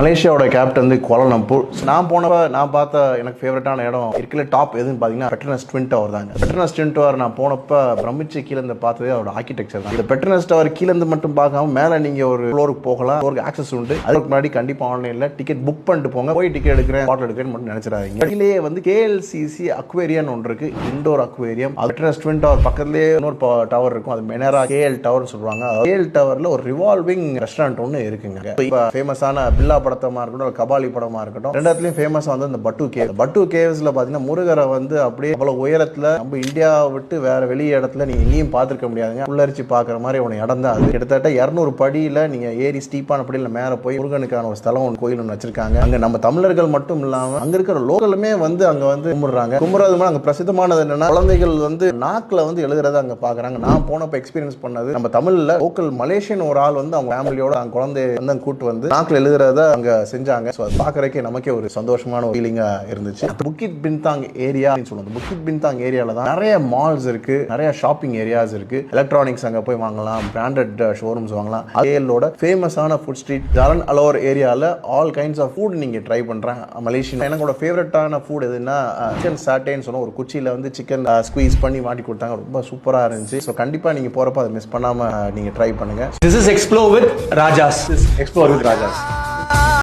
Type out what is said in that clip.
மலேசியாவோட capital வந்து Kuala Lumpur. நான் போனப்ப நான் பார்த்த எனக்கு ஃபேவரட்டான இடம் இருக்கல டாப் எதுன்னு பார்த்தீங்கன்னா பெட்ரோனஸ் ட்வின் டவர் தாங்க. பெட்ரோனஸ் ட்வின் டவர் நான் போனப்ப பிரமிச்சு கீழே இருந்து பார்த்ததே அதோட ஆர்கிடெக்சர் தான். இந்த பெட்ரோனஸ் டவர் கீழே இருந்து மட்டும் பார்க்காம மேலே நீங்க ஒரு ஃப்ளோருக்கு போகலாம், ஃப்ளோருக்கு ஆக்சஸ் உண்டு. அதுக்கு முன்னாடி கண்டிப்பா ஆன்லைன்ல டிக்கெட் புக் பண்ணிட்டு போங்க. போய் டிக்கெட் எடுக்கிறேன் பாட்டில் எடுக்கிறேன்னு மட்டும் நினைச்சிடாதீங்க. வெளியிலேயே வந்து கேஎல்சிசி அக்வேரியம் ஒன்று இருக்கு, indoor aquarium. Petronas twin tower பக்கத்துலேயே இன்னொரு டவர் இருக்கும், அது மெனரா கேஎல் டவர் சொல்லுவாங்க. கேஎல் டவர்ல ஒரு ரிவால்விங் ரெஸ்டாரண்ட் ஒன்று இருக்குங்க. இப்போ ஃபேமஸான பில்லா படத்தமா இருக்கட்டும், கபாலி படமா இருக்கட்டும், ரெண்டாத்துலயும் ஃபேமஸ் வந்து இந்த பட்டு கேவ். பட்டு கேவ்ஸ்ல பாத்தீங்கன்னா முருகரை வந்து அப்படியே அவ்வளவு உயரத்துல நம்ம இந்தியாவை விட்டு வேற வெளிய இடத்துல நீங்க எங்கேயும் பார்த்திருக்க முடியாதுங்க. உள்ளரிச்சு பாக்குற மாதிரி ஒரு இடம் தான் அது. கிட்டத்தட்ட 200 படியில நீங்க ஏறி ஸ்டீப்பான படியில மேல போய் முருகனுக்கான ஒரு ஸ்தலம் ஒன்று கோயில் ஒன்று வச்சிருக்காங்க. அங்க நம்ம தமிழர்கள் மட்டும் இல்லாம அங்க இருக்கிற லோக்கலுமே வந்து அங்க வந்து கும்பிடுறாங்க. கும்பிடுறது அங்க பிரசித்தமானது என்னன்னா, குழந்தைகள் வந்து நாக்குல வந்து எழுதுறத அங்க பாக்குறாங்க. நான் போனப்ப எக்ஸ்பீரியன்ஸ் பண்ணது, நம்ம தமிழ்ல லோக்கல் மலேசியன் ஒரு ஆள் வந்து அவங்க ஃபேமிலியோட அவங்க குழந்தை வந்து கூட்டு வந்து நாக்குல எழுதுறத அங்க செஞ்சாங்க. பார்க்கறதுக்கே நமக்கே ஒரு சந்தோஷமான ஒரு ஃபீலிங்கா இருந்துச்சு. புக்கிட் பின்தாங் ஏரியா சொல்லுவாங்க. புக்கிட் பின்தாங் ஏரியால தான் நிறைய மால்ஸ் இருக்கு, நிறைய ஷாப்பிங் ஏரியாஸ் இருக்கு. எலக்ட்ரானிக்ஸ் அங்க போய் வாங்கலாம், பிராண்டட் ஷோரூம்ஸ் வாங்கலாம். அதேலோட ஃபேமஸான ஃபுட் ஸ்ட்ரீட் ஜாலன் அலோர் ஏரியால ஆல் கைண்ட்ஸ் ஆஃப் ஃபுட் நீங்க ட்ரை பண்றேன். மலேசியன் என்னோட ஃபேவரட்டான ஃபுட் எதுன்னா சிக்கன் சாட்டேன்னு சொன்ன ஒரு குச்சியில வந்து சிக்கன் ஸ்குவீஸ் பண்ணி மாட்டி கொடுத்தாங்க. ரொம்ப சூப்பரா இருந்துச்சு. ஸோ கண்டிப்பா நீங்க போறப்ப அதை மிஸ் பண்ணாம நீங்க ட்ரை பண்ணுங்க. This is Explore with Rajas. Explore with Rajas.